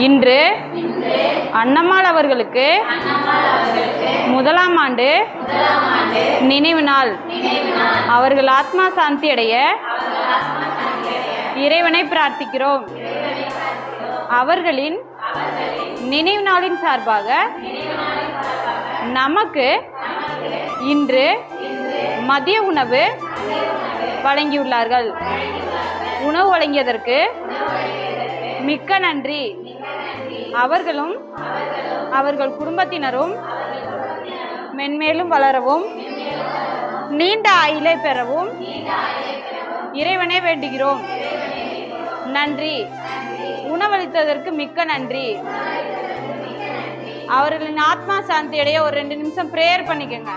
இன்று அன்னம்மாள் அவர்களுக்கு முதலாம் ஆண்டு நினைவு நாள். அவர்கள் ஆத்மா சாந்தி அடைய இறைவனை பிரார்த்திக்கிறோம். அவர்களின் நினைவு நாளின் சார்பாக நமக்கு இன்று மதிய உணவு வழங்கியுள்ளார்கள். உணவு வழங்கியதற்கு மிக்க நன்றி. அவர்களும் அவர்கள் குடும்பத்தினரும் மென்மேலும் வளரவும் நீண்ட ஆயுளை பெறவும் இறைவனை வேண்டுகிறோம். நன்றி. உணவளித்ததற்கு மிக்க நன்றி. அவர்களின் ஆத்மா சாந்தி அடைய ஒரு 2 நிமிஷம் பிரேயர் பண்ணிக்கோங்க.